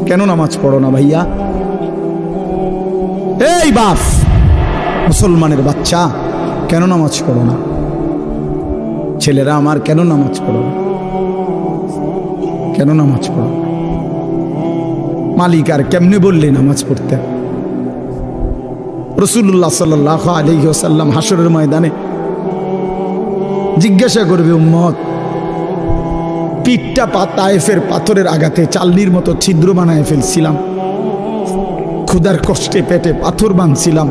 কেন নামাজ পড়ো না ভাইয়া? এই বাপ, মুসলমানের বাচ্চা, কেন নামাজ পড়ো না? ছেলেরা আমার, কেন নামাজ পড়ো না? কেন নামাজ পড়ো? মালিক আর কেমনে বললে নামাজ পড়তে? রাসূলুল্লাহ সাল্লাল্লাহু আলাইহি ওয়াসাল্লাম হাসরের ময়দানে জিজ্ঞাসা করবে, উম্মত, পিঠটা তায়েফের পাথরের আঘাতে চাল্লির মতো ছিদ্র বানায় ফেলছিলাম, ক্ষুধার কষ্টে পেটে পাথর বাঁধছিলাম,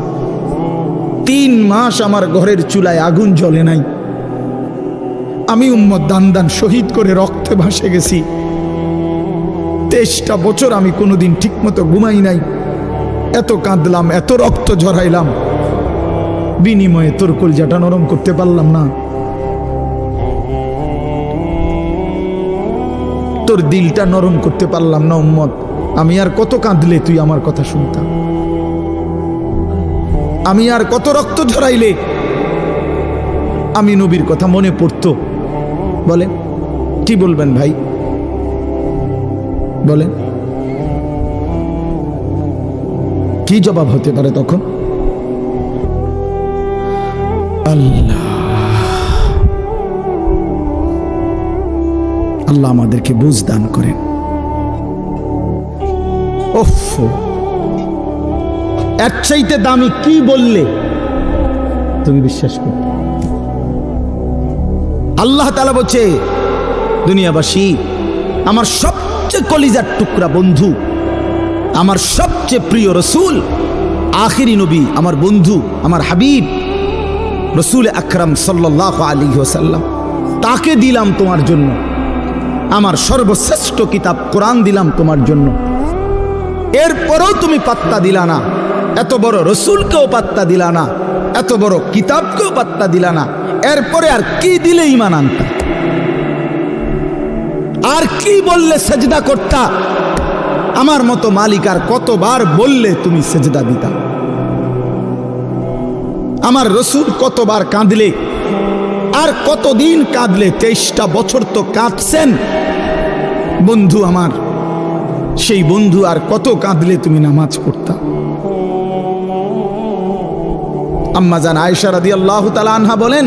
3 মাস আমার ঘরের চুলায় আগুন জ্বলে নাই, আমি উম্মত দান দান শহীদ করে রক্তে ভাসে গেছি, 23টা বছর আমি কোনোদিন ঠিকমতো ঘুমাই নাই, এত কাঁদলাম, এত রক্ত ঝরাইলাম, বিনিময়ে তোর কলজাটা নরম করতে পারলাম না, তোর দিলটা নরম করতে পারলাম না উম্মত, আমি আর কত কাঁদলে তুই আমার কথা শুনতাম? আমি আর কত রক্ত ঝরাইলে আমি নবীর কথা মনে পড়তো? বলেন, কি বলবেন ভাই? বলেন, কি জবাব হতে পারে তখন? আল্লাহ আল্লাহ আমাদেরকে বুঝ দান করেন। ওফ, এর চাইতে দামি কি বললে তুমি বিশ্বাস করবে? আল্লাহ তাআলা বলছে, দুনিয়াবাসী, আমার সবচেয়ে কলিজার টুকরা বন্ধু, আমার সবচেয়ে প্রিয় রসুল, আখিরি নবী, আমার বন্ধু, আমার হাবিব রসুল আকরাম সাল্লাল্লাহু আলাইহি ওয়াসাল্লাম, তাকে দিলাম তোমার জন্য, আমার সর্বশ্রেষ্ঠ কিতাব কোরআন দিলাম তোমার জন্য, এরপরও তুমি পাত্তা দিলা না, এত বড় রসুলকেও পাত্তা দিলা না, এত বড় কিতাবকেও পাত্তা দিলা না, এরপরে আর কি দিলে ঈমান আনতা? আর কি বললে সেজদা করতা? আমার মতো মালিক আর কতবার বললে তুমি সেজদা দিতা? আমার রসুল কতবার কাঁদলে, আর কতদিন কাঁদলে? 23টা বছর তো কাঁদছেন বন্ধু আমার, সেই বন্ধু আর কত কাঁদলে তুমি নামাজ পড়তা? আম্মা জান আয়েশা রাদিয়াল্লাহু তাআলা আনহা বলেন,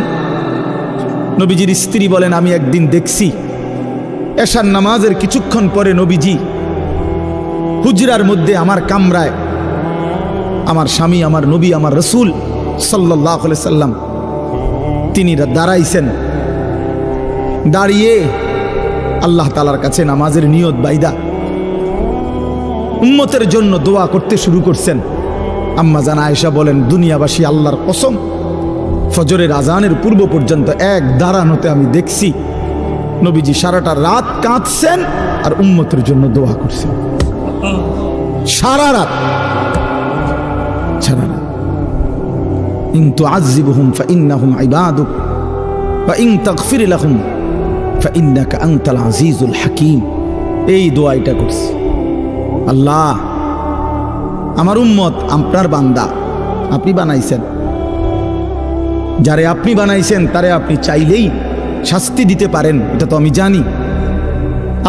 নবীজির স্ত্রী বলেন, আমি একদিন দেখছি এশার নামাজের কিছুক্ষণ পরে নবীজি হুজরার মধ্যে আমার কামরায়, আমার স্বামী, আমার নবী, আমার রসুল সাল্লাল্লাহু আলাইহি সাল্লাম, তিনি দাঁড়াইছেন, দাঁড়িয়ে আল্লাহ তাআলার কাছে নামাজের নিয়ত বাইদা উম্মতের জন্য দোয়া করতে শুরু করছেন। আম্মা জান আয়েশা বলেন, দুনিয়াবাসী, আল্লাহর কসম, ফজরের আজানের পূর্ব পর্যন্ত এক দাঁড়ানোতে আমি দেখছি নবীজি সারাটা রাত কাঁদছেন আর উম্মতের জন্য দোয়া করছেন। সারা রাত, সারা রাত। ইন তুআযিবহুম ফাইন্নাহুম ইবাদুক ওয়া ইন তাগফির লাহুম ফাইন্নাকা আনতাল আজিজুল হাকীম। এই দোয়াটা করছি, আল্লাহ, আমার উম্মত আপনার বান্দা, আপনি বানাইছেন, যারে আপনি বানাইছেন তারে আপনি চাইলেই শাস্তি দিতে পারেন, এটা তো আমি জানি।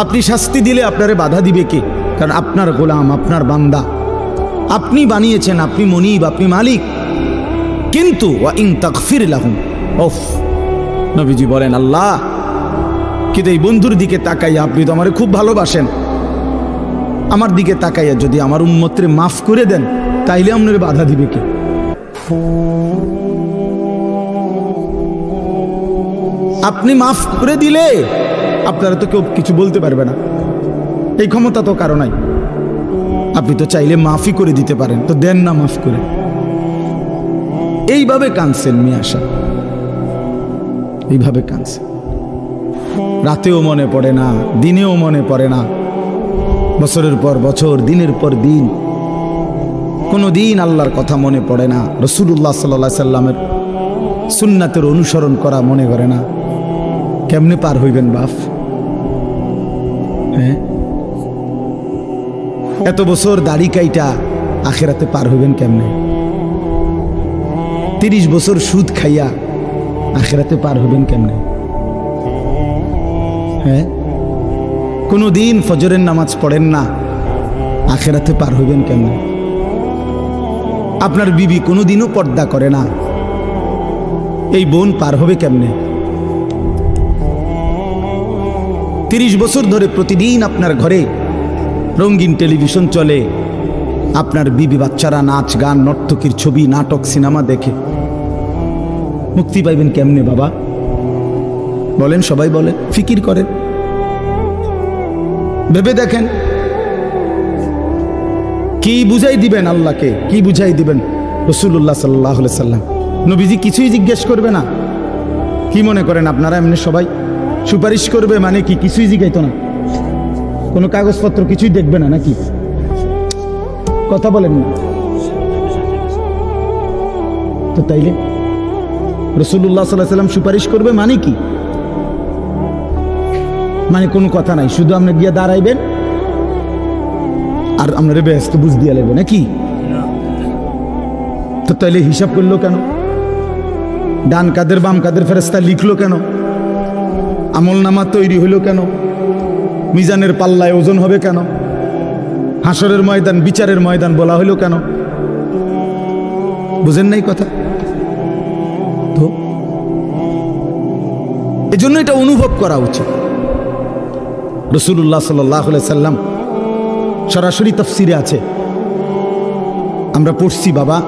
আপনি শাস্তি দিলে আপনারে বাধা দিবে কে? কারণ আপনার গোলাম, আপনার বান্দা, আপনি বানিয়েছেন, আপনি মনিব, আপনি মালিক। কিন্তু ওয়া ইন তাগফির লাহুম, ওফ, নবীজি বলেন, আল্লাহ, কিন্তু এই বন্ধুর দিকে তাকাইয়া, আপনি তো আমারে খুব ভালোবাসেন, আমার দিকে তাকাইয়া যদি আমার উম্মতরে মাফ করে দেন, তাইলে আপনার বাধা দিবে কে? আপনি মাফ করে দিলে আপনারা তো কেউ কিছু বলতে পারবে না, এই ক্ষমতা তো কারো নাই। আপনি তো চাইলে মাফই করে দিতে পারেন, তো দেন না মাফ করে। এইভাবে কাঁদছেন মিয়া সাহেব, এইভাবে কাঁদছেন। রাতেও মনে পড়ে না, দিনেও মনে পড়ে না, বছরের পর বছর, দিনের পর দিন, কোনো দিন আল্লাহর কথা মনে পড়ে না, রাসূলুল্লাহ সাল্লাল্লাহু আলাইহি সাল্লামের সুন্নাতের অনুসরণ করা মনে করে না। কেমনে পার হইবেন বাপ? হ্যাঁ, এত বছর দাড়ি কাইটা আখিরাতে পার হইবেন কেমনে? 30 বছর সুদ খাইয়া আখিরাতে পার হইবেন কেমনে? হ্যাঁ, কোনো দিন ফজরের নামাজ পড়েন না, আখেরাতে পার হইবেন কেমন? আপনার বিবি কোনোদিনও পর্দা করে না, এই বোন পার হবে কেমনে? 30 বছর ধরে প্রতিদিন আপনার ঘরে রঙিন টেলিভিশন চলে, আপনার বিবি বাচ্চারা নাচ গান নর্তকীর ছবি নাটক সিনেমা দেখে, মুক্তি পাইবেন কেমনে বাবা? বলেন, সবাই বলেন, ফিকির করেন, ভেবে দেখেন। কি বুঝাই দিবেন আল্লাহকে, কি বুঝাই দিবেন রাসূলুল্লাহ সাল্লাল্লাহু আলাইহি সাল্লাম? নবীজি কিছুই জিজ্ঞেস করবে না? কি মনে করেন আপনারা এমনি সবাই সুপারিশ করবে মানে কি কিছুই জিজ্ঞাইতো না? কোনো কাগজপত্র কিছুই দেখবে না নাকি? কথা বলেন না তো। তাইলে রাসূলুল্লাহ সাল্লাল্লাহু আলাইহি সাল্লাম সুপারিশ করবে মানে কি? মানে কোনো কথা নাই, শুধু আপনি গিয়ে দাঁড়াইবেন আর আপনার ব্যস্ত বুঝ দিয়ে লাগবে নাকি? তো তাইলে হিসাব করলো কেন? ডান কাদের বাম কাদের ফেরেশতা লিখলো কেন? আমল নামা তৈরি হইল কেন? মিজানের পাল্লায় ওজন হবে কেন? হাসরের ময়দান বিচারের ময়দান বলা হইল কেন? বুঝেন নাই কথা? তো এজন্য এটা অনুভব করা উচিত। রাসূলুল্লাহ সাল্লাল্লাহু আলাইহি সাল্লাম সরাসরি তাফসিরে আছে, আমরা পড়ছি বাবা।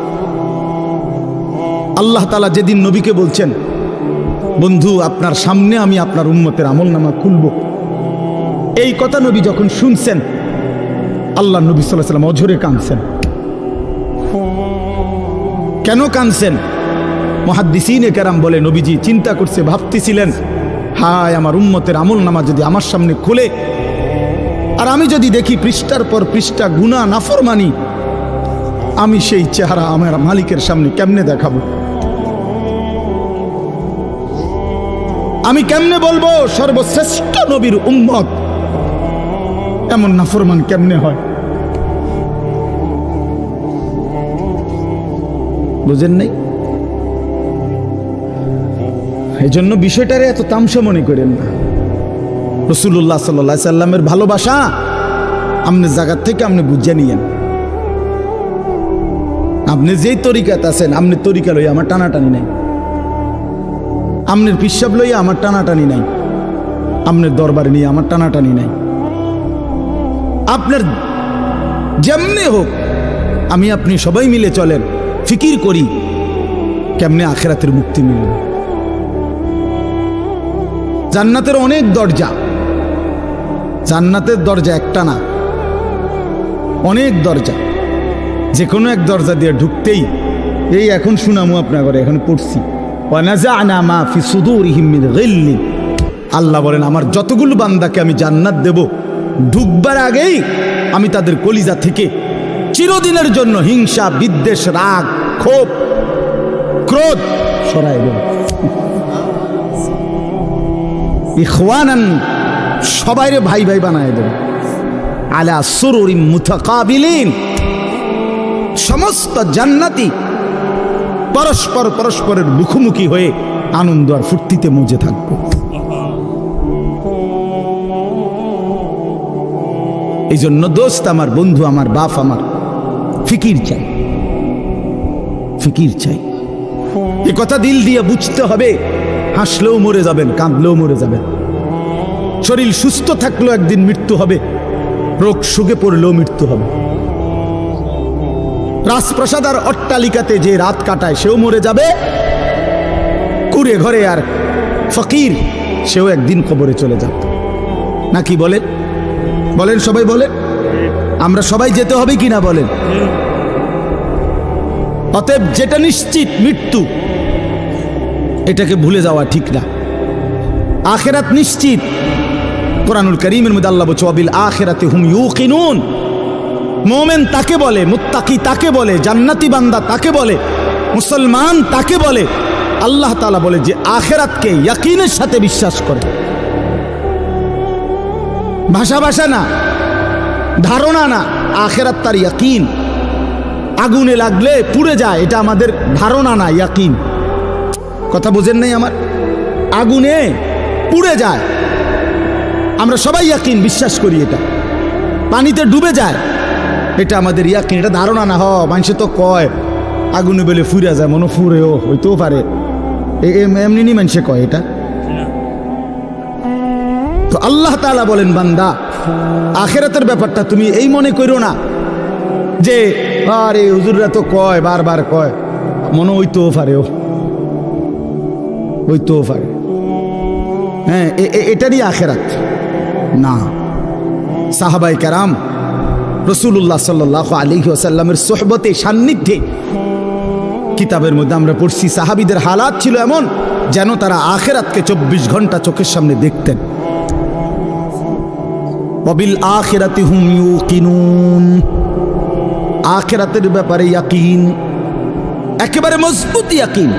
আল্লাহ তাআলা যেদিন নবীকে বলছেন, বন্ধু আপনার সামনে আমি আপনার উম্মতের আমলনামা খুলব, এই কথা নবী যখন শুনছেন, আল্লাহ নবী সাল্লাল্লাহু আলাইহি সাল্লাম অঝরে কাঁদছেন। কেন কাঁদছেন? মুহাদ্দিসিনে কেরাম বলে, নবীজি চিন্তা করছে, ভাবতেছিলেন, হায় আমার উম্মতের আমলনামা যদি আমার সামনে খুলে আর আমি যদি দেখি পৃষ্ঠার পর পৃষ্ঠা গুনাহ নাফরমানি, আমি সেই চেহারা আমার মালিকের সামনে কেমনে দেখাবো? আমি কেমনে বলবো সর্বশ্রেষ্ঠ নবীর উম্মত এমন নাফরমান কেমনে হয়? বুঝেন নাই? এই জন্য বিষয়টারে এত তামসা মনে করেন না। রাসূলুল্লাহ সাল্লাল্লাহু আলাইহি সাল্লামের ভালোবাসা আপনি জায়গা থেকে আপনি বুঝে নিয়েন। আপনি যেই তরিকাত আছেন, আপনি তরিকা লইয়া আমার টানাটানি নাই, আপনার পিসাব লইয়া আমার টানাটানি নাই, আপনার দরবার নিয়ে আমার টানাটানি নাই। আপনার যেমনে হোক, আমি আপনি সবাই মিলে চলেন, ফিকির করি কেমনে আখিরাতের মুক্তি মিলবে। জান্নাতের অনেক দরজা, জান্নাতের দরজা একটা না, অনেক দরজা। যে কোনো এক দরজা দিয়ে ঢুকতেই, এই এখন শুনামু আপনার ঘরে, এখন পড়ছি, ওয়ানাযা'না মা ফি সুদুরিহিম মিন গিল্লিন। আল্লাহ বলেন, আমার যতগুলো বান্দাকে আমি জান্নাত দেব, ঢুকবার আগেই আমি তাদের কলিজা থেকে চিরদিনের জন্য হিংসা, বিদ্বেষ, রাগ, ক্ষোভ, ক্রোধ সরাই দেব। ইখওয়ানান, সবাইরে ভাই ভাই বানায় দেব। আলা সুরুরিম মুতাকাবিলিন, সমস্ত জান্নাতি পরস্পর পরস্পরের মুখোমুখি হয়ে আনন্দ আর ফুর্তিতে মজে থাকবে। এই জন্য দোস্ত আমার, বন্ধু আমার, বাপ আমার, ফিকির চাই, ফিকির চাই। এ কথা দিল দিয়ে বুঝতে হবে। হাসলেও মরে যাবেন, কাঁদলেও মরে যাবেন। শরীর সুস্থ থাকলেও একদিন মৃত্যু হবে, রোগ শোকে পড়লেও মৃত্যু হবে। রাজপ্রাসাদ আর অট্টালিকাতে যে রাত কাটায় সেও মরে যাবে, কুড়ে ঘরে আর ফকির সেও একদিন কবরে চলে যাবে। নাকি বলেন? বলেন, সবাই বলেন। আমরা সবাই যেতে হবে কিনা বলেন? অতএব যেটা নিশ্চিত মৃত্যু, এটাকে ভুলে যাওয়া ঠিক না। আখিরাত নিশ্চিত। কোরআনুল কারীমের মধ্যে আল্লাহ বলছে, ওয়াবিল আখিরাতি হুম ইউকিনুন। মুমিন তাকে বলে, মুত্তাকি তাকে বলে, জান্নাতি বান্দা তাকে বলে, মুসলমান তাকে বলে। আল্লাহ তাআলা বলে যে আখিরাতকে ইয়াকিনের সাথে বিশ্বাস করে। ভাষা ভাষা না, ধারণা না, আখিরাত তার ইয়াকিন। আগুনে লাগলে পুড়ে যায়, এটা আমাদের ধারণা না, ইয়াকিন। কথা বুঝেন নাই আমার? আগুনে পুড়ে যায়, আমরা সবাই ইয়াকিন, বিশ্বাস করি এটা। পানিতে ডুবে যায়, এটা আমাদের ইয়াকিন, এটা ধারণা না। মানুষে তো কয় আগুনে বেলে ফুরা যায়, মনে ফুরেও হইতেও পারে, এমনি নি মানুষে কয় এটা। তো আল্লাহ তাআলা বলেন, বান্দা আখিরাতের ব্যাপারটা তুমি এই মনে করো না যে আরে হুজুররা তো কয়, বারবার কয়, মনে হইতেও পারে, হইতেও পারে, হ্যাঁ এটারই আখিরাত না। সাহাবায়ে কেরাম রাসূলুল্লাহ সাল্লাল্লাহু আলাইহি ওয়াসাল্লামের সোহবতে, সান্নিধ্যে, কিতাবের মধ্যে আমরা পড়ছি সাহাবীদের হালাত ছিল এমন যেন তারা আখিরাতকে 24 ঘন্টা চোখের সামনে দেখতেন। ওয়াবিল আখিরাতি হুম ইউকিনুন, আখিরাতের ব্যাপারে ইয়াকিন, একেবারে মজবুত ইয়াকিন।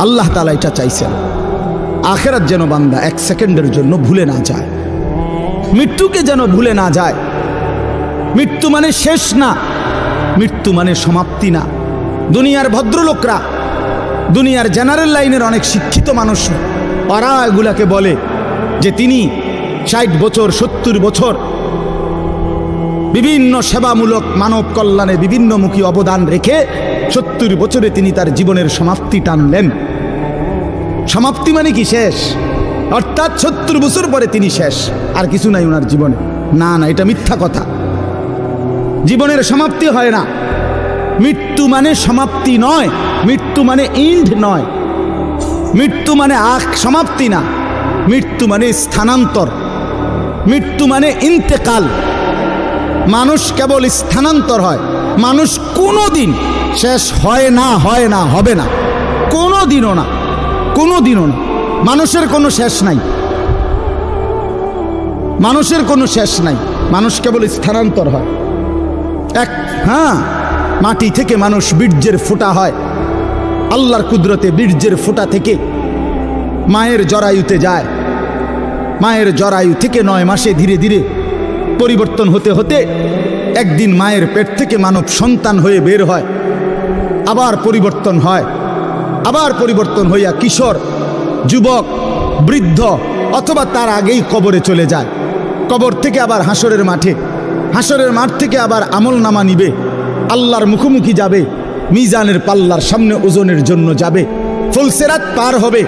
আল্লাহ তাআলা এটা চাইছেন, আখিরাত যেন বান্দা 1 সেকেন্ডের জন্য ভুলে না যায়, মৃত্যুকে যেন ভুলে না যায়। মৃত্যু মানে শেষ না, মৃত্যু মানে সমাপ্তি না। দুনিয়ার ভদ্রলোকরা, দুনিয়ার জেনারেল লাইনের অনেক শিক্ষিত মানুষ, ওরা এগুলাকে বলে যে তিনি 60 বছর 70 বছর বিভিন্ন সেবামূলক মানব কল্যাণে বিভিন্নমুখী অবদান রেখে 70 বছরে তিনি তার জীবনের সমাপ্তি টানলেন। সমাপ্তি মানে কি? শেষ, অর্থাৎ 70 বছর পরে তিনি শেষ, আর কিছু নাই ওনার জীবনে। না না, এটা মিথ্যা কথা। জীবনের সমাপ্তি হয় না। মৃত্যু মানে সমাপ্তি নয়, মৃত্যু মানে ইন্ড নয়, মৃত্যু মানে সমাপ্তি না, মৃত্যু মানে স্থানান্তর, মৃত্যু মানে ইন্তেকাল। মানুষ কেবল স্থানান্তর হয়, মানুষ কোনোদিন শেষ হয় না, হয় না, হবে না, কোনোদিনও না, কোনোদিনও না। মানুষের কোনো শেষ নাই, মানুষের কোনো শেষ নাই, মানুষ কেবল স্থানান্তর হয়। হ্যাঁ, মাটি থেকে মানুষ বীর্যের ফোঁটা হয়, আল্লাহর কুদরতে বীর্যের ফোঁটা থেকে মায়ের জরায়ুতে যায়, মায়ের জরায়ু থেকে 9 মাসে ধীরে ধীরে পরিবর্তন হতে হতে একদিন মায়ের পেট থেকে মানব সন্তান হয়ে বের হয়, আবার পরিবর্তন হয়, আবার পরিবর্তন হইয়া কিশোর, যুবক, বৃদ্ধ, অথবা তার আগেই কবরে চলে যায়। কবর থেকে আবার হাসরের মাঠে, হাসরের মাঠ থেকে আবার আমল নামা নিবে, আল্লাহর মুখোমুখি যাবে, মিজানের পাল্লার সামনে ওজনের জন্য যাবে, ফুলসেরাত পার হবে,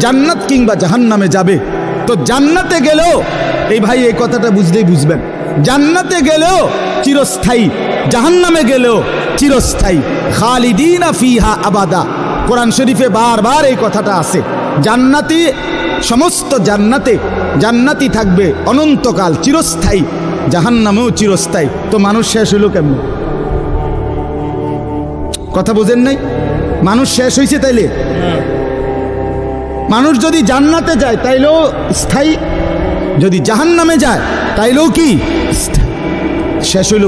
জান্নাত কিংবা জাহান্নামে যাবে। তো জান্নাতে গেলেও, এই ভাই এই কথাটা বুঝলেই বুঝবেন, জান্নাতে গেলেও চিরস্থায়ী, জাহান্নামে গেলেও চিরস্থায়ী। খালিদিনা ফিহা আবাদা, কোরআন শরীফে বারবার এই কথাটা আছে। জান্নাতি, সমস্ত জান্নাতে জান্নাতি থাকবে অনন্তকাল, চিরস্থায়ী, জাহান্নামেও চিরস্থায়ী। তো মানুষ শেষ হইল কেমন? কথা বোঝেন নাই? মানুষ শেষ হয়েছে তাইলে? মানুষ যদি জান্নাতে যায় তাইলেও স্থায়ী, যদি জাহান্নামে যায় তাইলেও কি শেষ হইল?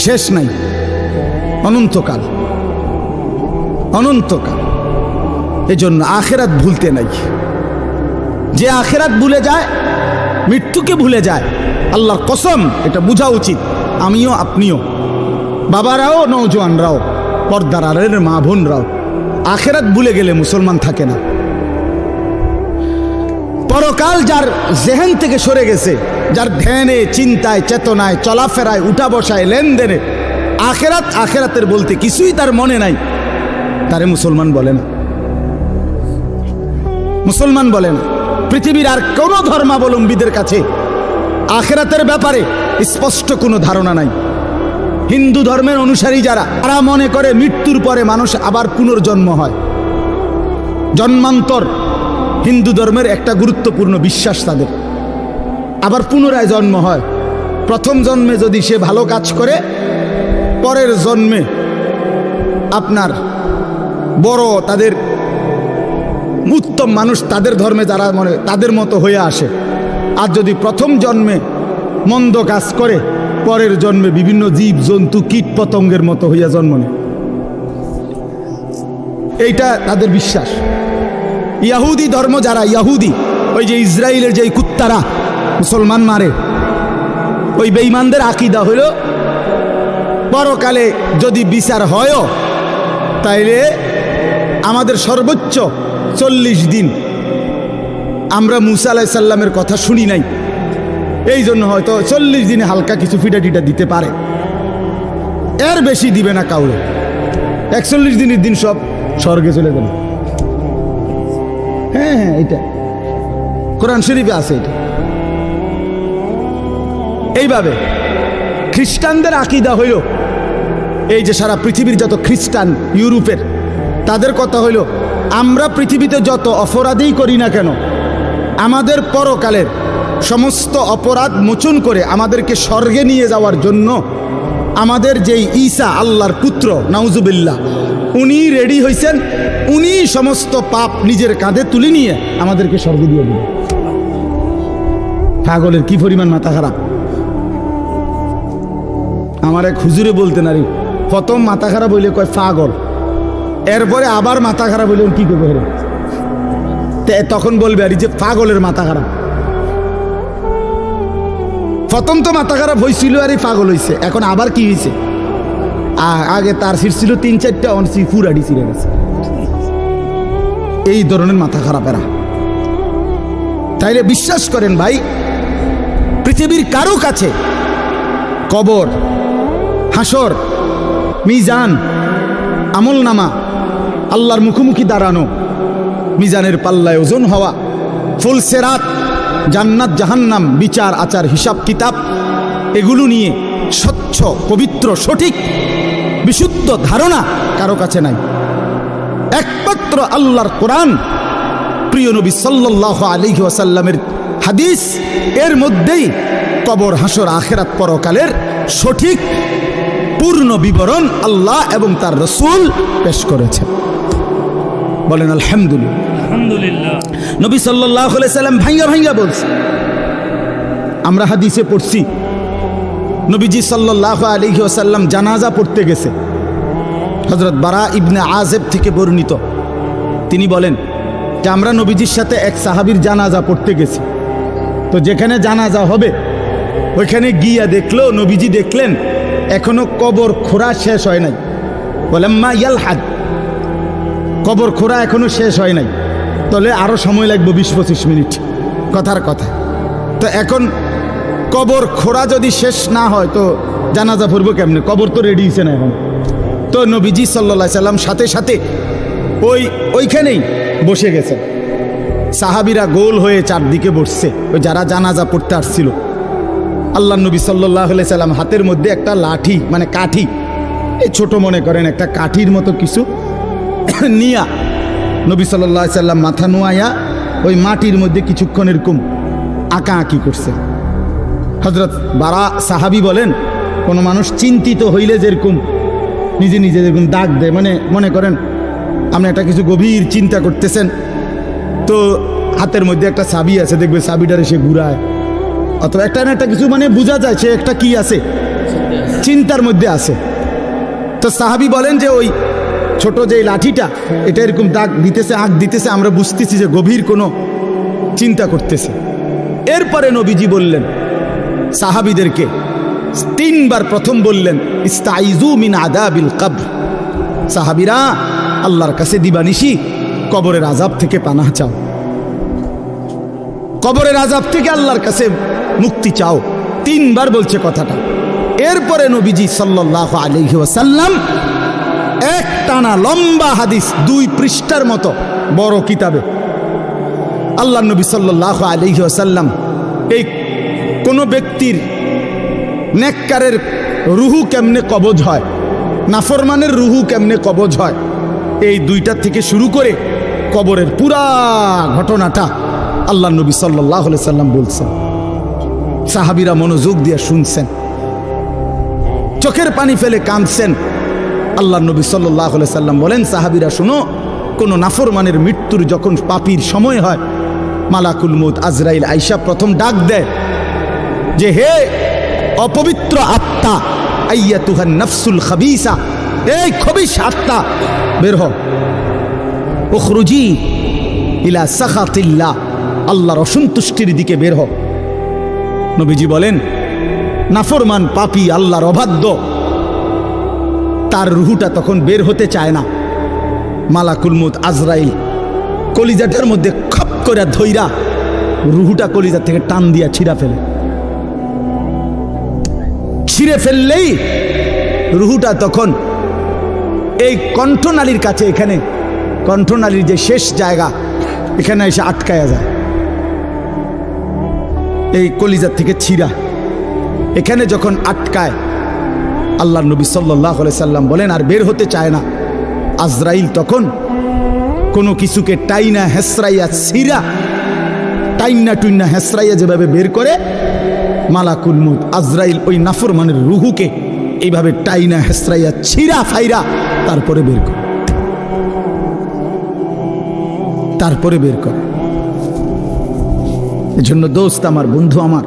শেষ নাই, অনন্তকাল, অনন্তকাল। এজন্য আখেরাত ভুলতে নাই। যে আখেরাত ভুলে যায়, মৃত্যুকে ভুলে যায়, আল্লাহর কসম, এটা বোঝা উচিত। আমিও, আপনিও, বাবারাও, নওজোয়ানরাও, পর্দার আড়ালের মা বোনরাও, আখেরাত ভুলে গেলে মুসলমান থাকে না। পরকাল যার জেহেন থেকে সরে গেছে, যার ধ্যানে, চিন্তায়, চেতনায়, চলাফেরায়, উঠা বসায়, লেনদেনে আখেরাত, আখেরাতের বলতে কিছুই তার মনে নাই, তারে মুসলমান বলে না, মুসলমান বলে না। পৃথিবীর আর কোনো ধর্মাবলম্বীদের কাছে আখেরাতের ব্যাপারে স্পষ্ট কোনো ধারণা নাই। হিন্দু ধর্মের অনুসারী যারা, তারা মনে করে মৃত্যুর পরে মানুষ আবার পুনর্জন্ম হয়, জন্মান্তর হিন্দু ধর্মের একটা গুরুত্বপূর্ণ বিশ্বাস তাদের। আবার পুনরায় জন্ম হয়। প্রথম জন্মে যদি সে ভালো কাজ করে, পরের জন্মে আপনার বড়, তাদের উত্তম মানুষ, তাদের ধর্মে যারা মনে তাদের মতো হয়ে আসে। আর যদি প্রথম জন্মে মন্দ কাজ করে, পরের জন্মে বিভিন্ন জীব জন্তু কীট পতঙ্গের মতো হইয়া জন্ম নেয়। এইটা তাদের বিশ্বাস। ইয়াহুদি ধর্ম যারা, ইয়াহুদি, ওই যে ইসরায়েলের যে কুত্তারা মুসলমান মারে, ওই বেঈমানদের আকীদা হইল পরকালে যদি বিচার হয় তাইলে আমাদের সর্বোচ্চ 40 দিন আমরা মুসা আলাইহিস সালামের কথা শুনি নাই, এই জন্য হয়তো 40 দিনে হালকা কিছু ফিটা টিটা দিতে পারে, এর বেশি দিবে না কাউরে। 41 দিনের দিন সব স্বর্গে চলে যাবে। হ্যাঁ হ্যাঁ, এটা কোরআন শরীফে আছে। এটা এইভাবে খ্রিস্টানদের আকীদা হইল, এই যে সারা পৃথিবীর যত খ্রিস্টান ইউরোপের, তাদের কথা হইল আমরা পৃথিবীতে যত অপরাধই করি না কেন, আমাদের পরকালের সমস্ত অপরাধ মোচন করে আমাদেরকে স্বর্গে নিয়ে যাওয়ার জন্য আমাদের যেই ঈসা আল্লাহর পুত্র নাউজুবিল্লাহ, উনি রেডি হয়েছেন, উনি সমস্ত পাপ নিজের কাঁধে তুলে নিয়ে আমাদেরকে স্বর্গে দিয়ে দিবেন। পাগলের কি পরিমাণ মাথা খারাপ! আমার এক হুজুরে বলতেন, আরে প্রথম মাথা খারাপ হইলে কয় পাগল, এরপরে আবার মাথা খারাপ হইলে কি করবে, তখন বলবে আরে যে পাগলের মাথা খারাপ। প্রথম তো মাথা খারাপ হয়েছিল আর পাগল হয়েছে, এখন আবার কি হয়েছে? আগে তার সিট ছিল 3-4টা, অনসি ফুরাডি ছিঁড়ে গেছে। এই ধরনের মাথা খারাপ এরা। তাইলে বিশ্বাস করেন ভাই, পৃথিবীর কারো কাছে কবর, হাসর, মিজান, আমলনামা, আল্লাহর মুখোমুখি দাঁড়ানো, মিজানের পাল্লায় ওজন হওয়া, ফুলসেরাত, জান্নাত জাহান্নাম, বিচার আচার হিসাব কিতাব, এগুলো নিয়ে স্বচ্ছ পবিত্র সঠিক বিশুদ্ধ ধারণা কারো কাছে নাই। একমাত্র আল্লাহর কোরআন, প্রিয় নবী সাল্লাল্লাহু আলাইহি ওয়াসাল্লামের হাদিস, এর মধ্যেই কবর, হাসর, আখিরাত, পরকালের সঠিক পূর্ণ বিবরণ আল্লাহ এবং তার রাসূল পেশ করেছেন। বলেন আলহামদুলিল্লাহ। আলহামদুলিল্লাহ। নবী সাল্লাল্লাহু আলাইহি সাল্লাম ভাঙ্গা ভাঙ্গা বলছে, আমরা হাদিসে পড়ছি, নবীজি সাল্লাল্লাহু আলাইহি ওয়াসাল্লাম জানাজা পড়তে গেছে। হযরত বারা ইবনে আযিব থেকে বর্ণিত, তিনি বলেন যে আমরা নবীজির সাথে এক সাহাবীর জানাজা পড়তে গেছি। তো যেখানে জানাজা হবে ওইখানে গিয়া দেখলো, নবীজি দেখলেন এখনো কবর খোঁড়া শেষ হয় নাই। বলেন মা ইয়ালহাদ, কবর খোঁড়া এখনো শেষ হয় নাই, তাহলে আরো সময় লাগবে 20-25 মিনিট, কথার কথা। তো এখন কবর খোঁড়া যদি শেষ না হয় তো জানাজা পড়বো কেমনে? কবর তো রেডি হয়েছে না এখন। তো নবীজি সাল্লাল্লাহু আলাইহি সাল্লাম সাথে সাথে ওইখানেই বসে গেছে। সাহাবীরা গোল হয়ে চারদিকে বসছে, ওই যারা জানাজা পড়তে আসছিল। আল্লাহ নবী সাল্লাল্লাহু আলাইহি সাল্লাম হাতের মধ্যে একটা লাঠি, মানে কাঠি, এই ছোট মনে করেন একটা কাঠির মতো কিছু নিয়া নবী সাল্লাল্লাহু আলাইহি সাল্লাম মাথা নোয়াইয়া ওই মাটির মধ্যে কিছুক্ষণ এরকম আঁকা আঁকি করছে। হযরত বারা সাহাবী বলেন, কোনো মানুষ চিন্তিত হইলে যেরকম নিজে নিজে যেরকম দাগ দেয়, মানে মনে করেন আপনি একটা কিছু গভীর চিন্তা করতেছেন, তো হাতের মধ্যে একটা চাবি আছে, দেখবে চাবিটারে সে ঘুরায়, অথবা একটা না একটা কিছু, মানে বোঝা যায় সে একটা কি আছে, চিন্তার মধ্যে আছে। তো সাহাবী বলেন যে ওই ছোট যে লাঠিটা, এটা এরকম দাগ দিতেছে, আঁক দিতেছে, আমরা বুঝতেছি যে গভীর কোনো চিন্তা করতেছে। এরপরে নবীজি বললেন সাহাবীদেরকে 3 বার, প্রথম বললেন ইস্তাইজু মিন আযাবিল কবর, সাহাবীরা আল্লাহর কাছে দিবানিশি কবরের আযাব থেকে পানাহ চাও, কবরের আযাব থেকে আল্লাহর কাছে মুক্তি চাও। 3 বার বলছে কথাটা। এরপরে নবীজি সাল্লাল্লাহু আলাইহি ওয়াসাল্লাম এক টানা লম্বা হাদিস, 2 পৃষ্ঠার মতো বড় কিতাবে আল্লাহ নবী সাল্লাল্লাহু আলাইহি ওয়াসাল্লাম এই কোন ব্যক্তির নেককারের রুহু কেমনে কবজ হয়, নাফরমানের রুহু কেমনে কবজ হয়, এই 2টা থেকে শুরু করে কবরের পুরা ঘটনাটা আল্লাহ নবী সাল্লাল্লাহু আলাইহি সাল্লাম বলছেন। সাহাবীরা মনোযোগ দিয়ে শুনছেন, চোখের পানি ফেলে কাঁদছেন। আল্লাহ নবী সাল্লাল্লাহু আলাইহি সাল্লাম বলেন, সাহাবীরা শুনো, কোন নাফরমানের মৃত্যুর যখন পাপীর সময় হয়, মালাকুল মউত আজরাইল আইসা প্রথম ডাক দেয় যে হে অপবিত্র আত্মা, আইয়াতুহান নাফসুল খাবিসা, এই খবিশ আত্মা বের হও, উখরুজি ইলা সাখাতিল্লাহ, আল্লাহর অসন্তুষ্টির দিকে বের হও। নবীজি বলেন নাফরমান পাপী আল্লাহর অবাধ্য, তার রুহুটা তখন বের হতে চায় না। মালাকুল মউত আজরাইল কলিজাটার মধ্যে খপ করে ধইরা রুহুটা কলিজা থেকে টান দিয়া ছিঁড়ে ফেললেই রুহুটা তখন এই কণ্ঠনালীর কাছে, এখানে কণ্ঠনালীর যে শেষ জায়গা, এখানে এসে আটকায়া যায়। এই কলিজার থেকে ছিঁড়া এখানে যখন আটকায়, আল্লাহ নবী সাল্লাল্লাহু আলাইহি সাল্লাম বলেন আর বের হতে চায় না। আজরাইল তখন কোনো কিছুকে টাইনা হেসরাইয়া ছিঁড়া, টাইনা টুইনা হেসরাইয়া যেভাবে বের করে, মালাকুল মউত আজরাইল ওই নাফরমানের রুহুকে এইভাবে টাইনা হেসরাইয়া ছিঁড়া ফাইরা তারপরে বের করে। এজন্য দোস্ত আমার, বন্ধু আমার,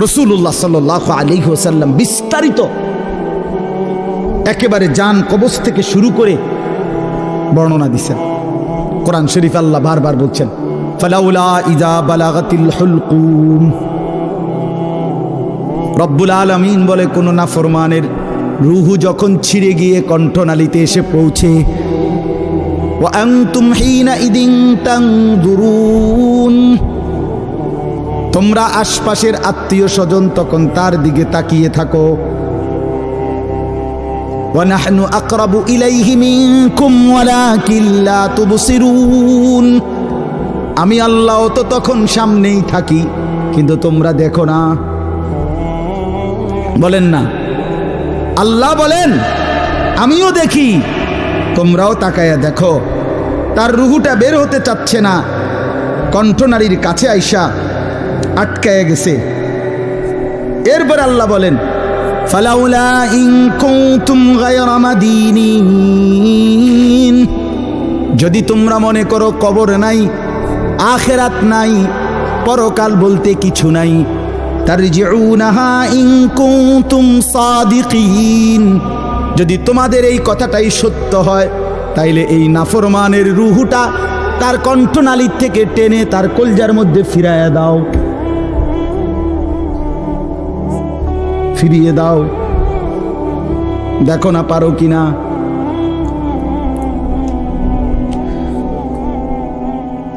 রাসূলুল্লাহ সাল্লাল্লাহু আলাইহি ওয়াসাল্লাম বিস্তারিত একেবারে জান কবজ থেকে শুরু করে বর্ণনা দিচ্ছেন। কোরআন শরীফ আল্লাহ বারবার বলছেন, ফালাউলা ইযা বালাগাতিল হুলকুম। রব্বুল আলামিন বলে, কোন নাফরমানের রুহু যখন ছিঁড়ে গিয়ে কণ্ঠনালীতে এসে পৌঁছে, ওয়া আনতুম হিনা ইদিন তানজুরুন, তোমরা আশপাশের আত্মীয় স্বজন তখন তার দিকে তাকিয়ে থাকো। ওয়া নাহনু আকরাবু ইলাইহি মিনকুম ওয়ালাকিন লা তুবসিরুন, আমি আল্লাহ তো তখন সামনেই থাকি, কিন্তু তোমরা দেখো না। বলেন না, আল্লাহ বলেন আমিও দেখি, তোমরাও তাকায়া দেখো। তার রুহুটা বের হতে চাচ্ছে না, কণ্ঠনালীর কাছে আইসা আটকায় গেছে। এরপর আল্লাহ বলেন, ফালাউলা ইন কুনতুম গায়রা মাদিনিন, যদি তোমরা মনে করো কবর নাই, আখিরাত নাই, পরকাল বলতে কিছু নাই, তারজিউনাহা ইন কুনতুম সাদিকিন, যদি তোমাদের এই কথাটাই সত্য হয়, তাইলে এই নাফরমানের রুহুটা তার কণ্ঠনালীর থেকে টেনে তার কলজার মধ্যে ফিরিয়ে দাও, দেখো না পারো কিনা।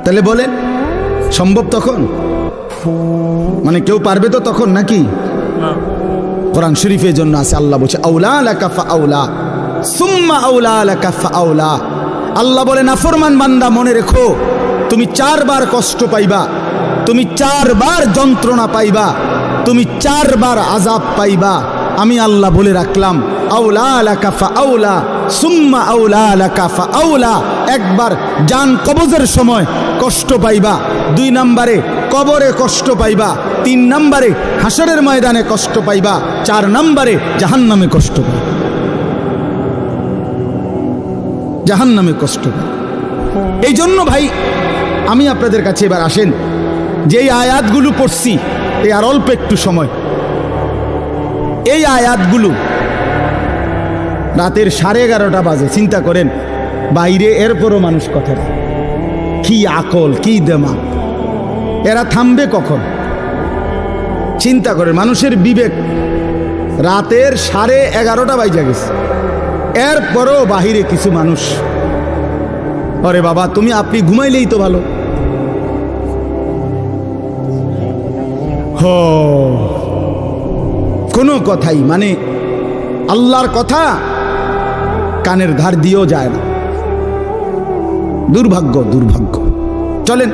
তাহলে বলেন সম্ভব তখন? মানে কেউ পারবে তো তখন নাকি? কোরআন শরীফের জন্য আছে, আল্লাহ বলছে আউলা লাকা ফাআউলা সুম্মা আউলা লাকা ফাআউলা। আল্লাহ বলে, নাফরমান বান্দা মনে রেখো, তুমি 4 বার কষ্ট পাইবা, তুমি 4 বার যন্ত্রণা পাইবা, তুমি 4 বার আযাব পাইবা। আমি আল্লাহ বলে রাখলাম, আউলা লাকা ফাআউলা সুম্মা আউলা লাকা ফাআউলা। একবার জান কবজের সময় কষ্ট পাইবা, 2 নম্বরে কবরে কষ্ট পাইবা, 3 নম্বরে হাসরের ময়দানে কষ্ট পাইবা, 4 নম্বরে জাহান্নামে কষ্ট পাইবা, জাহান্নামে কষ্ট পাইবা। এই জন্য ভাই আমি আপনাদের কাছে এবার আসেন, যেই আয়াতগুলো পড়ছি এই আর অল্প একটু সময়, এই আয়াতগুলো রাতের 11:30 বাজে, চিন্তা করেন বাইরে, এরপরও মানুষ কথা, কি আকল, কি দেমাগ, এরা থামবে কখন? চিন্তা করেন, মানুষের বিবেক, রাতের 11:30 বাজে গেছে, এরপরও বাহিরে কিছু মানুষ, আরে বাবা আপনি ঘুমাইলেই তো ভালো। কোনো কথাই, মানে আল্লাহর কথা কানের ধার দিয়েও যায় না। দুর্ভাগ্য। চলেন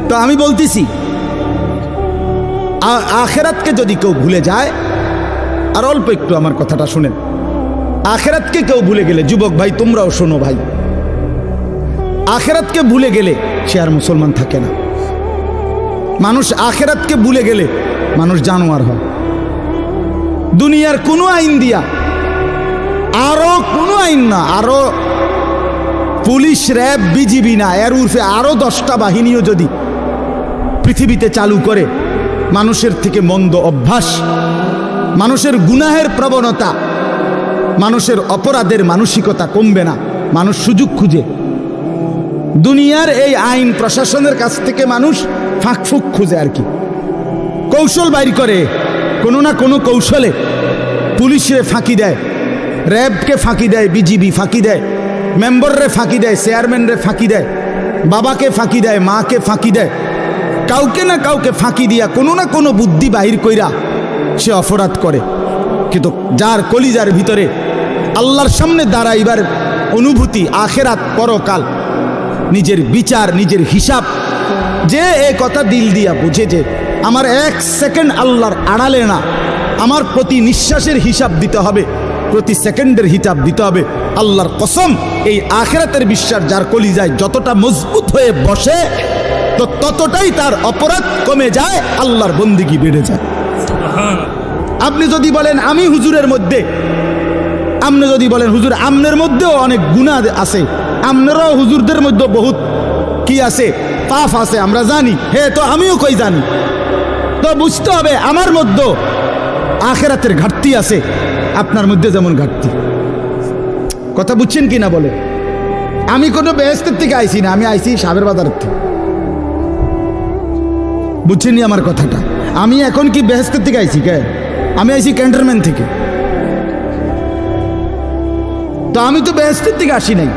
তো আমি বলতেছি, আখিরাতকে যদি কেউ ভুলে যায়, আর অল্প একটু আমার কথাটা শুনেন, আখিরাতকে কেউ ভুলে গেলে, যুবক ভাই তোমরাও শোনো ভাই, আখিরাতকে ভুলে গেলে সে আর মুসলমান থাকে না। মানুষ আখিরাতকে ভুলে গেলে মানুষ জানোয়ার হয়। দুনিয়ার কোনো আইন দিয়া, আরো কোনো আইন না, আরো পুলিশ, র্যাব, বিজিবি না, এর উর্ফে আরো 10টা বাহিনীও যদি পৃথিবীতে চালু করে, মানুষের থেকে মন্দ অভ্যাস, মানুষের গুনাহের প্রবণতা, মানুষের অপরাধের মানসিকতা কমবে না। মানুষ সুযোগ খুঁজে, দুনিয়ার এই আইন প্রশাসনের কাছ থেকে মানুষ ফাঁকফুক খুঁজে, আর কি কৌশল বাইর করে, কোনো না কোনো কৌশলে পুলিশে ফাঁকি দেয়, র্যাবকে ফাঁকি দেয়, বিজিবি ফাঁকি দেয়, মেম্বাররে ফাঁকি দেয়, চেয়ারম্যানরে ফাঁকি দেয়, বাবাকে ফাঁকি দেয়, মাকে ফাঁকি দেয়, কাউকে না কাউকে ফাঁকি দিয়া কোনো না কোনো বুদ্ধি বাহির কইরা সে অপরাধ করে। কিন্তু যার কলিজার ভিতরে আল্লাহর সামনে দাঁড়াইবার অনুভূতি, আখেরাত, পরকাল, নিজের বিচার, নিজের হিসাব, যে এ কথা দিল দিয়া বুঝে যে আমার 1 সেকেন্ড আল্লাহর আড়ালে না, আমার প্রতি নিঃশ্বাসের হিসাব দিতে হবে, প্রতি সেকেন্ডের হিসাব দিতে হবে। আল্লাহর কসম, এই আখেরাতের বিশ্বাস যার কলিজায় যতটা মজবুত হয়ে বসে তো ততটাই তার অপরাধ কমে যায়, আল্লাহর বন্দেগী বেড়ে যায়। আপনি যদি বলেন আমি হুজুরের মধ্যে, আপনি যদি বলেন হুজুর আমনের মধ্যেও অনেক গুনাহ আছে, আপনারাও হুজুরদের মধ্যে বহুত কি আছে, পাপ আছে, আমরা জানি। হ্যাঁ, তো আমিও কই জানি। তো বুঝতে হবে আমার মধ্যে আখেরাতের ঘাটতি আছে, আপনার মধ্যে যেমন ঘাটতি। কথা বুঝছেন কি না বলে? আমি কোনো বেহেশতের থেকে আইছি না, আমি আইছি সাবের বাজারের থেকে। বুঝছেননি আমার কথাটা? আমি এখন কি বেহেশতের থেকে আইছি? কে? আমি আইছি ক্যান্টনমেন্ট থেকে। তো আমি তো বেহেশতের থেকে আসি নাই,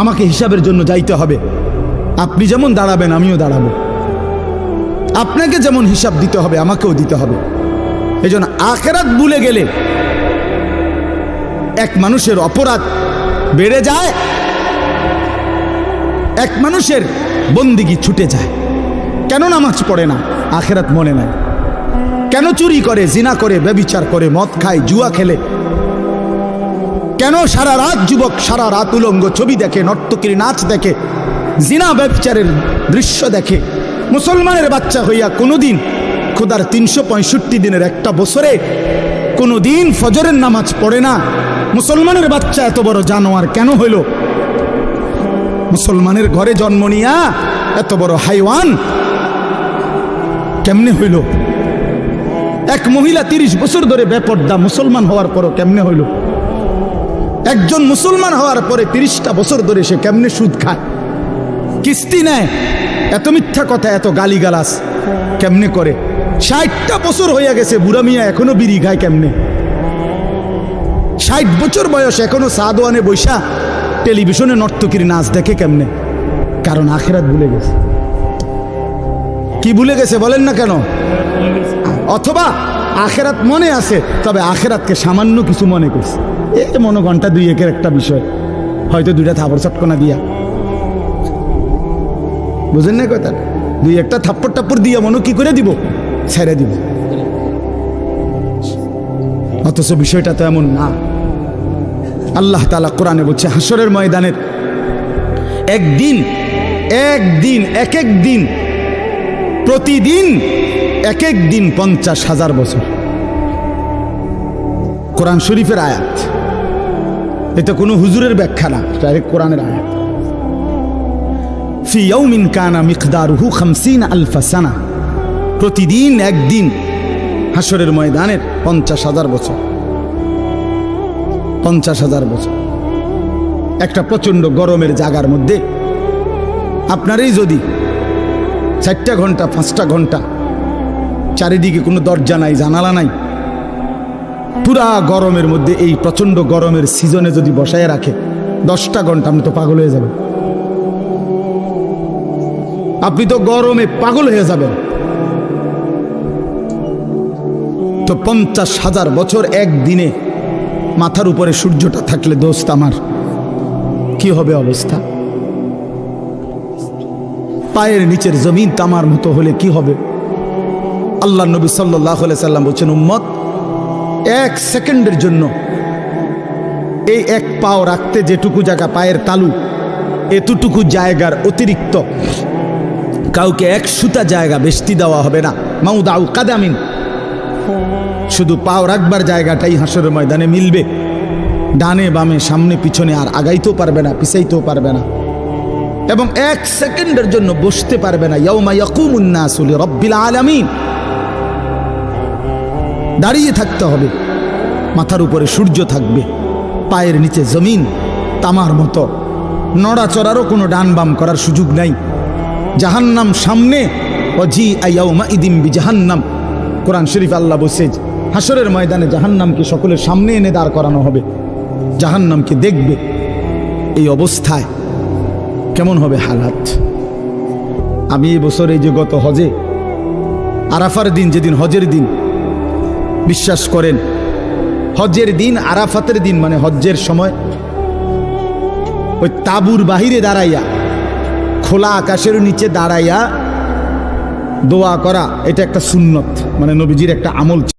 আমাকে হিসাবের জন্য যাইতে হবে। আপনি যেমন দাঁড়াবেন আমিও দাঁড়াবো, আপনাকে যেমন হিসাব দিতে হবে আমাকেও দিতে হবে। এই জন্য আখেরাত ভুলে গেলে এক মানুষের অপরাধ বেড়ে যায়, এক মানুষের বন্দিগি ছুটে যায়। কেন নামাজ পড়ে না? আখেরাত মনে নাই। কেন চুরি করে, জিনা করে, ব্যভিচার করে, মদ খায়, জুয়া খেলে? কেন সারা রাত যুবক সারা রাত উলঙ্গ ছবি দেখে, নর্তকীর নাচ দেখে, জিনা ব্যভিচারের দৃশ্য দেখে? মুসলমানের বাচ্চা হইয়া কোনোদিন খোদার 365 দিনের একটা বছরে কোনোদিন ফজরের নামাজ পড়ে না। মুসলমানের বাচ্চা এত বড় জানোয়ার কেন হইল? মুসলমানের ঘরে জন্ম নিয়া এত বড় হাইওয়ান কেমনে হইল? এক মহিলা 30 বছর ধরে বেপর্দা, মুসলমান হওয়ার পরও কেমনে হইল? একজন মুসলমান হওয়ার পরে 30টা বছর ধরে সে কেমনে সুদ খায়, কিস্তি নেয়, এত মিথ্যা কথা, এত গালিগালাজ কেমনে করে? 60টা বছর হইয়া গেছে, বুড়া মিয়া এখনো বিড়ি খায় কেমনে? 60 বছর বয়স, এখনো সাদওয়ানে বৈশা টেলিভিশনে নর্তকীর নাচ দেখে কেমনে? কারণ আখেরাত ভুলে গেছে। কি ভুলে গেছে বলেন না কেন? অথবা আখেরাত মনে আছে, তবে আখেরাতকে সামান্য কিছু মনে করছে। এই মনে ঘন্টা 2-1 একটা বিষয়, হয়তো 2টা থাপড় চটকনা দিয়া, বুঝেন না কথা? 2-একটা থাপ্পড় টাপ্পড় দিয়া মনে কি করে দিব, ছেড়ে দিব। অথচ বিষয়টা তো এমন না। আল্লাহ তাআলা কোরআনে বলছে হাসরের ময়দানের একদিন, এক এক দিন, প্রতিদিন এক এক দিন 50,000 বছর। কোরআন শরীফের আয়াত, এটা কোনো হুজুরের ব্যাখ্যা না, ডাইরেক্ট কোরআনের আয়াত। ফি ইয়াউমিন কানা মিকদারুহু 50,000 সানা, প্রতিদিন একদিন হাসরের ময়দানের 50,000 বছর। 50,000 বছর একটা প্রচন্ড গরমের জায়গার মধ্যে আপনারই যদি 4টা ঘন্টা 5টা ঘন্টা চারিদিকে কোনো দরজা নাই, জানালা নাই, পুরা গরমের মধ্যে এই প্রচন্ড গরমের সিজনে যদি বসায় রাখে 10টা ঘন্টা, আপনি তো পাগল হয়ে যাবেন। আপনি তো গরমে পাগল হয়ে যাবেন। তো 50,000 বছর একদিনে মাথার উপরে সূর্যটা থাকলে দোস্ত আমার কি হবে অবস্থা? পায়ের নিচের জমিন তামার মতো হলে কি হবে? আল্লাহ নবী সাল্লাল্লাহু আলাইহি সাল্লাম বলছেন, উম্মত 1 সেকেন্ডের জন্য এই এক পাও রাখতে যেটুকু জায়গা, পায়ের তালু, এতটুকু জায়গার অতিরিক্ত কাউকে 1 সুতা জায়গা বেশি দেওয়া হবে না। মাউদাউ কাদামিন, শুধু পাও রাখবার জায়গাটাই হাসরের ময়দানে মিলবে। ডানে বামে সামনে পিছনে আর আগাইতেও পারবে না, পিছাইতেও পারবে না, এবং 1 সেকেন্ডের জন্য বসতে পারবে না। ইয়াউমা ইয়াকুমুন নাসু লিরাব্বিল আলামিন, দাঁড়িয়ে থাকতে হবে। মাথার উপরে সূর্য থাকবে, পায়ের নিচে জমিন তামার মতো, নড়াচড়ারও কোনো ডান বাম করার সুযোগ নাই। জাহান্নাম সামনে, ওয়াজি ইয়াউমা ইদিম বিজাহান্নাম, কোরআন শরীফ আল্লাহ বলছে হাসরের ময়দানে জাহান্নামকে সকলের সামনে এনে দাঁড় করানো হবে, জাহান্নামকে দেখবে। এই অবস্থায় কেমন হবে হালাত? আমি এবছর এই যে গত হজে আরাফার দিন, যেদিন হজের দিন, বিশ্বাস করেন হজের দিন, আরাফাতের দিন মানে হজ্জের সময় ওই তাবুর বাহিরে দাঁড়াইয়া, খোলা আকাশের নিচে দাঁড়াইয়া দোয়া করা, এটা একটা সুন্নত, মানে নবীজির একটা আমল ছিল।